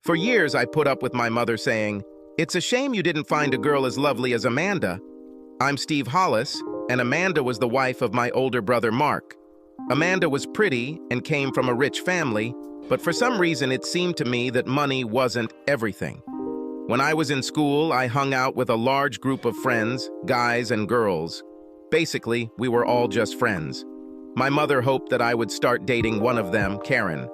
For years, I put up with my mother saying, "It's a shame you didn't find a girl as lovely as Amanda." I'm Steve Hollis, and Amanda was the wife of my older brother, Mark. Amanda was pretty and came from a rich family, but for some reason it seemed to me that money wasn't everything. When I was in school, I hung out with a large group of friends, guys and girls. Basically, we were all just friends. My mother hoped that I would start dating one of them, Karen.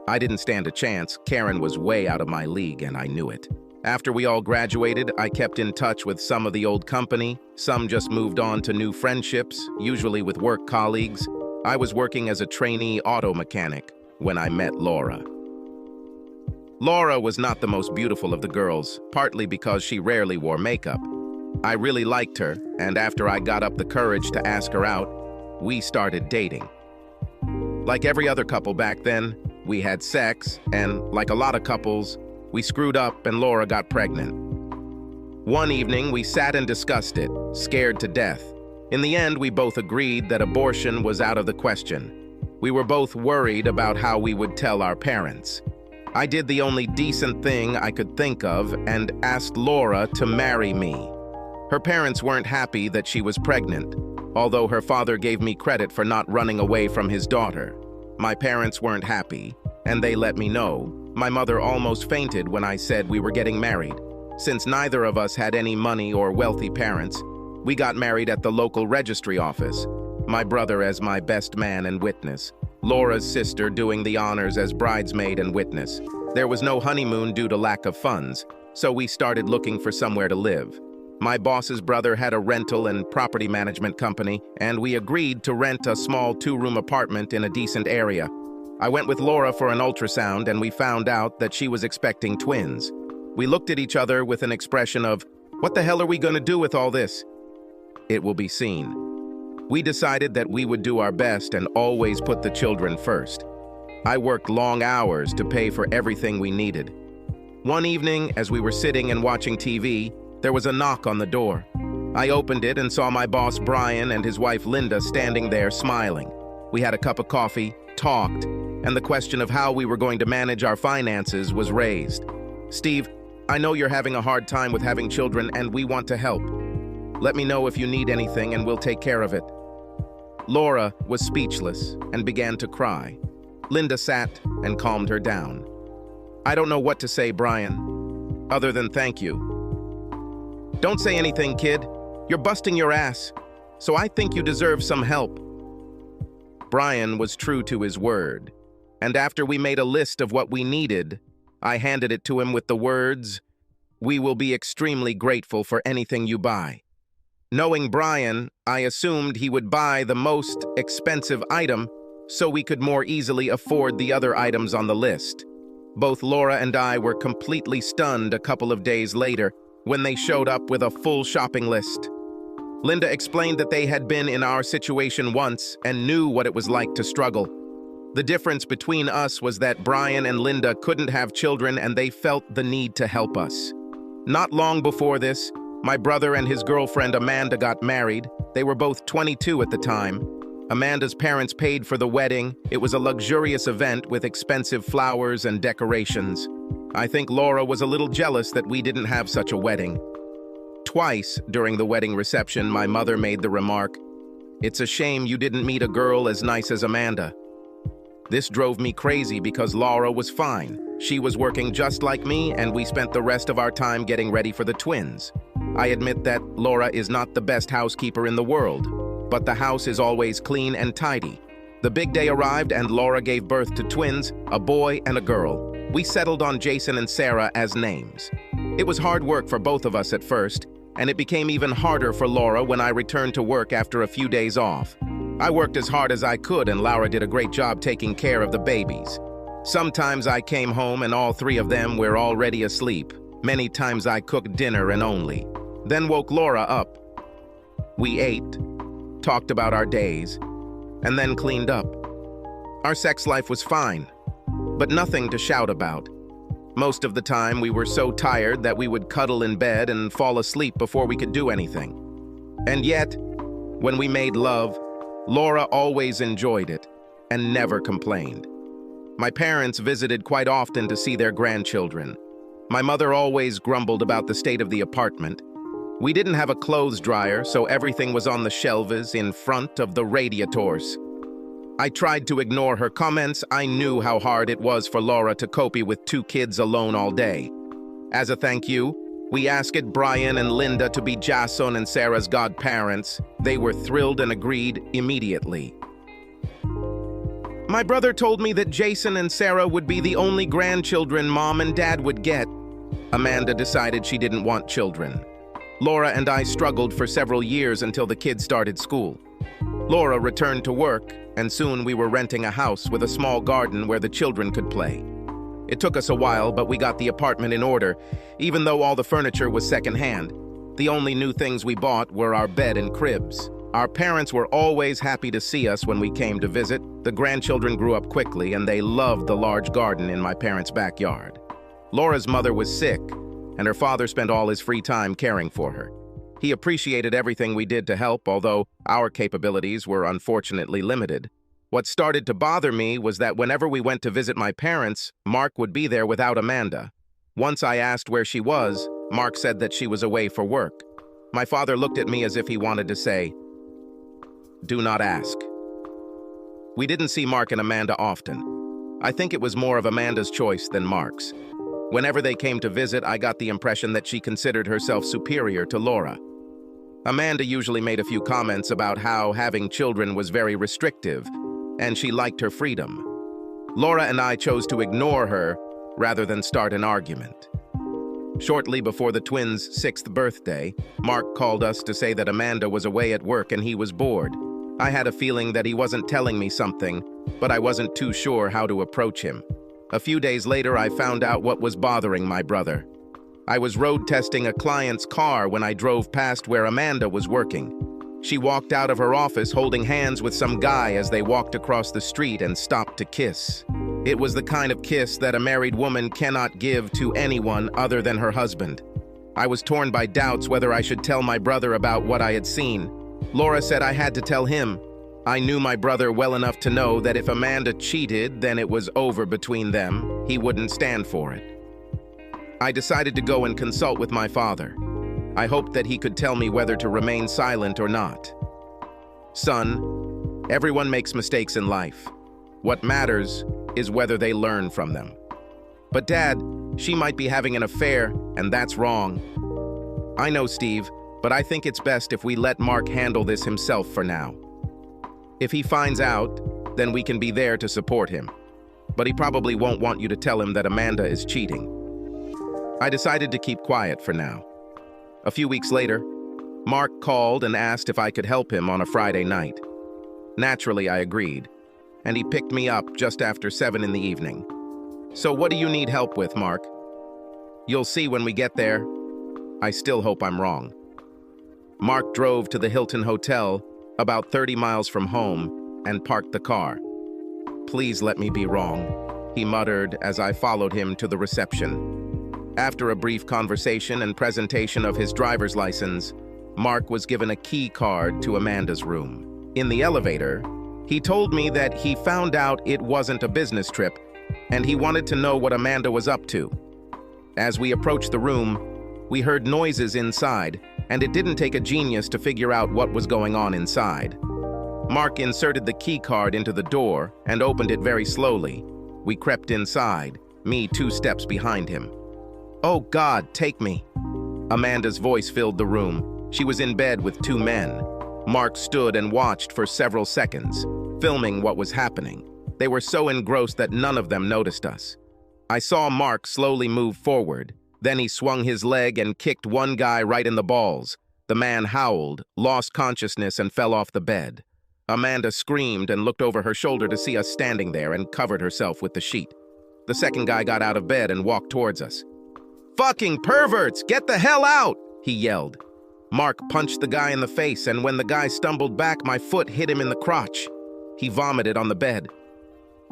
I didn't stand a chance. Karen was way out of my league, and I knew it. After we all graduated, I kept in touch with some of the old company. Some just moved on to new friendships, usually with work colleagues. I was working as a trainee auto mechanic when I met Laura. Laura was not the most beautiful of the girls, partly because she rarely wore makeup. I really liked her, and after I got up the courage to ask her out, we started dating. Like every other couple back then, we had sex, and like a lot of couples, we screwed up and Laura got pregnant. One evening, we sat and discussed it, scared to death. In the end, we both agreed that abortion was out of the question. We were both worried about how we would tell our parents. I did the only decent thing I could think of and asked Laura to marry me. Her parents weren't happy that she was pregnant, although her father gave me credit for not running away from his daughter. My parents weren't happy, and they let me know. My mother almost fainted when I said we were getting married. Since neither of us had any money or wealthy parents, we got married at the local registry office, my brother as my best man and witness, Laura's sister doing the honors as bridesmaid and witness. There was no honeymoon due to lack of funds, so we started looking for somewhere to live. My boss's brother had a rental and property management company, and we agreed to rent a small 2-room apartment in a decent area. I went with Laura for an ultrasound, and we found out that she was expecting twins. We looked at each other with an expression of, "What the hell are we going to do with all this?" It will be seen. We decided that we would do our best and always put the children first. I worked long hours to pay for everything we needed. One evening, as we were sitting and watching TV, there was a knock on the door. I opened it and saw my boss Brian and his wife Linda standing there smiling. We had a cup of coffee, talked, and the question of how we were going to manage our finances was raised. "Steve, I know you're having a hard time with having children and we want to help. Let me know if you need anything and we'll take care of it." Laura was speechless and began to cry. Linda sat and calmed her down. "I don't know what to say, Brian, other than thank you." "Don't say anything, kid. You're busting your ass, so I think you deserve some help." Brian was true to his word, and after we made a list of what we needed, I handed it to him with the words, "We will be extremely grateful for anything you buy." Knowing Brian, I assumed he would buy the most expensive item so we could more easily afford the other items on the list. Both Laura and I were completely stunned a couple of days later when they showed up with a full shopping list. Linda explained that they had been in our situation once and knew what it was like to struggle. The difference between us was that Brian and Linda couldn't have children and they felt the need to help us. Not long before this, my brother and his girlfriend Amanda got married. They were both 22 at the time. Amanda's parents paid for the wedding. It was a luxurious event with expensive flowers and decorations. I think Laura was a little jealous that we didn't have such a wedding. Twice during the wedding reception, my mother made the remark, "It's a shame you didn't meet a girl as nice as Amanda." This drove me crazy because Laura was fine. She was working just like me, and we spent the rest of our time getting ready for the twins. I admit that Laura is not the best housekeeper in the world, but the house is always clean and tidy. The big day arrived and Laura gave birth to twins, a boy and a girl. We settled on Jason and Sarah as names. It was hard work for both of us at first, and it became even harder for Laura when I returned to work after a few days off. I worked as hard as I could and Laura did a great job taking care of the babies. Sometimes I came home and all 3 of them were already asleep. Many times I cooked dinner and only then woke Laura up. We ate, talked about our days, and then cleaned up. Our sex life was fine, but nothing to shout about. Most of the time, we were so tired that we would cuddle in bed and fall asleep before we could do anything. And yet, when we made love, Laura always enjoyed it and never complained. My parents visited quite often to see their grandchildren. My mother always grumbled about the state of the apartment. We didn't have a clothes dryer, so everything was on the shelves in front of the radiators. I tried to ignore her comments. I knew how hard it was for Laura to cope with 2 kids alone all day. As a thank you, we asked Brian and Linda to be Jason and Sarah's godparents. They were thrilled and agreed immediately. My brother told me that Jason and Sarah would be the only grandchildren Mom and Dad would get. Amanda decided she didn't want children. Laura and I struggled for several years until the kids started school. Laura returned to work, and soon we were renting a house with a small garden where the children could play. It took us a while, but we got the apartment in order, even though all the furniture was secondhand. The only new things we bought were our bed and cribs. Our parents were always happy to see us when we came to visit. The grandchildren grew up quickly, and they loved the large garden in my parents' backyard. Laura's mother was sick, and her father spent all his free time caring for her. He appreciated everything we did to help, although our capabilities were unfortunately limited. What started to bother me was that whenever we went to visit my parents, Mark would be there without Amanda. Once I asked where she was, Mark said that she was away for work. My father looked at me as if he wanted to say, "Do not ask." We didn't see Mark and Amanda often. I think it was more of Amanda's choice than Mark's. Whenever they came to visit, I got the impression that she considered herself superior to Laura. Amanda usually made a few comments about how having children was very restrictive, and she liked her freedom. Laura and I chose to ignore her rather than start an argument. Shortly before the twins' 6th birthday, Mark called us to say that Amanda was away at work and he was bored. I had a feeling that he wasn't telling me something, but I wasn't too sure how to approach him. A few days later, I found out what was bothering my brother. I was road testing a client's car when I drove past where Amanda was working. She walked out of her office holding hands with some guy as they walked across the street and stopped to kiss. It was the kind of kiss that a married woman cannot give to anyone other than her husband. I was torn by doubts whether I should tell my brother about what I had seen. Laura said I had to tell him. I knew my brother well enough to know that if Amanda cheated, then it was over between them. He wouldn't stand for it. I decided to go and consult with my father. I hoped that he could tell me whether to remain silent or not. "Son, everyone makes mistakes in life. What matters is whether they learn from them." "But Dad, she might be having an affair, and that's wrong." "I know, Steve, but I think it's best if we let Mark handle this himself for now. If he finds out, then we can be there to support him. But he probably won't want you to tell him that Amanda is cheating." I decided to keep quiet for now. A few weeks later, Mark called and asked if I could help him on a Friday night. Naturally, I agreed, and he picked me up just after 7 in the evening. "So what do you need help with, Mark?" "You'll see when we get there." I still hope I'm wrong. Mark drove to the Hilton Hotel, about 30 miles from home, and parked the car. "Please let me be wrong," he muttered as I followed him to the reception. After a brief conversation and presentation of his driver's license, Mark was given a key card to Amanda's room. In the elevator, he told me that he found out it wasn't a business trip, and he wanted to know what Amanda was up to. As we approached the room, we heard noises inside, and it didn't take a genius to figure out what was going on inside. Mark inserted the key card into the door and opened it very slowly. We crept inside, me 2 steps behind him. "Oh God, take me." Amanda's voice filled the room. She was in bed with 2 men. Mark stood and watched for several seconds, filming what was happening. They were so engrossed that none of them noticed us. I saw Mark slowly move forward. Then he swung his leg and kicked one guy right in the balls. The man howled, lost consciousness, and fell off the bed. Amanda screamed and looked over her shoulder to see us standing there and covered herself with the sheet. The second guy got out of bed and walked towards us. "Fucking perverts, get the hell out!" he yelled. Mark punched the guy in the face, and when the guy stumbled back, my foot hit him in the crotch. He vomited on the bed.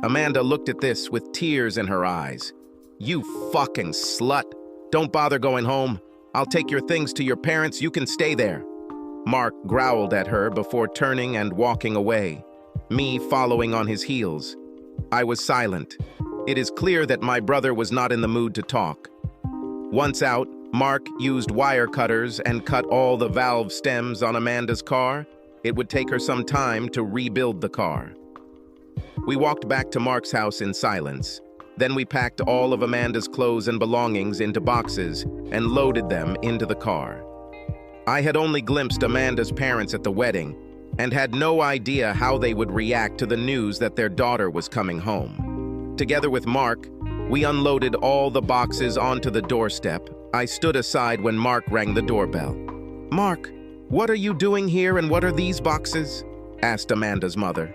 Amanda looked at this with tears in her eyes. "You fucking slut. Don't bother going home. I'll take your things to your parents. You can stay there." Mark growled at her before turning and walking away, me following on his heels. I was silent. It is clear that my brother was not in the mood to talk. Once out, Mark used wire cutters and cut all the valve stems on Amanda's car. It would take her some time to rebuild the car. We walked back to Mark's house in silence. Then we packed all of Amanda's clothes and belongings into boxes and loaded them into the car. I had only glimpsed Amanda's parents at the wedding and had no idea how they would react to the news that their daughter was coming home. Together with Mark, we unloaded all the boxes onto the doorstep. I stood aside when Mark rang the doorbell. "Mark, what are you doing here and what are these boxes?" asked Amanda's mother.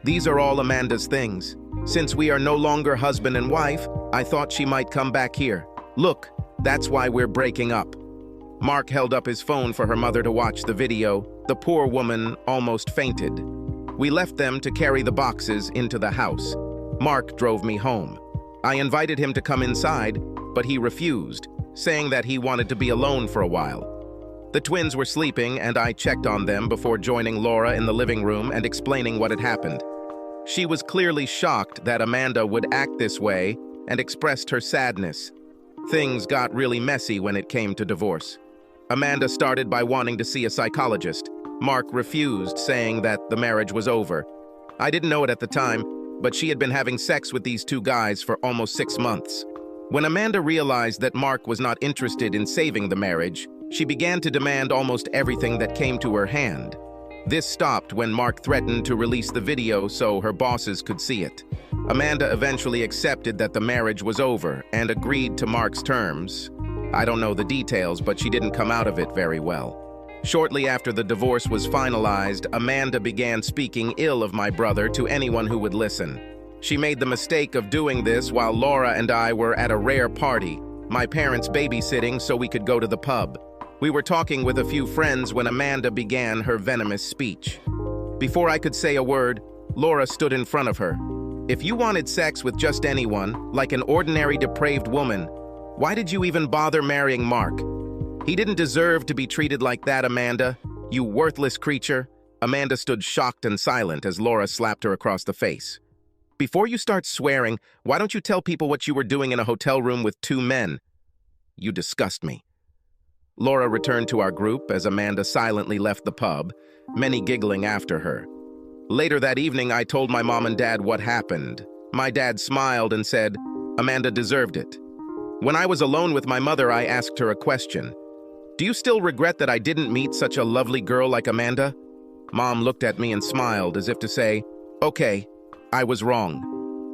"These are all Amanda's things. Since we are no longer husband and wife, I thought she might come back here. Look, that's why we're breaking up." Mark held up his phone for her mother to watch the video. The poor woman almost fainted. We left them to carry the boxes into the house. Mark drove me home. I invited him to come inside, but he refused, saying that he wanted to be alone for a while. The twins were sleeping, and I checked on them before joining Laura in the living room and explaining what had happened. She was clearly shocked that Amanda would act this way and expressed her sadness. Things got really messy when it came to divorce. Amanda started by wanting to see a psychologist. Mark refused, saying that the marriage was over. I didn't know it at the time, but she had been having sex with these two guys for almost 6 months. When Amanda realized that Mark was not interested in saving the marriage, she began to demand almost everything that came to her hand. This stopped when Mark threatened to release the video so her bosses could see it. Amanda eventually accepted that the marriage was over and agreed to Mark's terms. I don't know the details, but she didn't come out of it very well. Shortly after the divorce was finalized, Amanda began speaking ill of my brother to anyone who would listen. She made the mistake of doing this while Laura and I were at a rare party, my parents babysitting so we could go to the pub. We were talking with a few friends when Amanda began her venomous speech. Before I could say a word, Laura stood in front of her. "If you wanted sex with just anyone, like an ordinary depraved woman, why did you even bother marrying Mark? He didn't deserve to be treated like that, Amanda. You worthless creature." Amanda stood shocked and silent as Laura slapped her across the face. "Before you start swearing, why don't you tell people what you were doing in a hotel room with 2 men? You disgust me." Laura returned to our group as Amanda silently left the pub, many giggling after her. Later that evening, I told my mom and dad what happened. My dad smiled and said, "Amanda deserved it." When I was alone with my mother, I asked her a question. "Do you still regret that I didn't meet such a lovely girl like Amanda?" Mom looked at me and smiled as if to say, "Okay, I was wrong."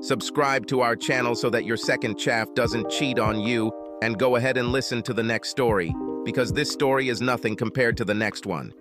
Subscribe to our channel so that your second chaff doesn't cheat on you, and go ahead and listen to the next story, because this story is nothing compared to the next one.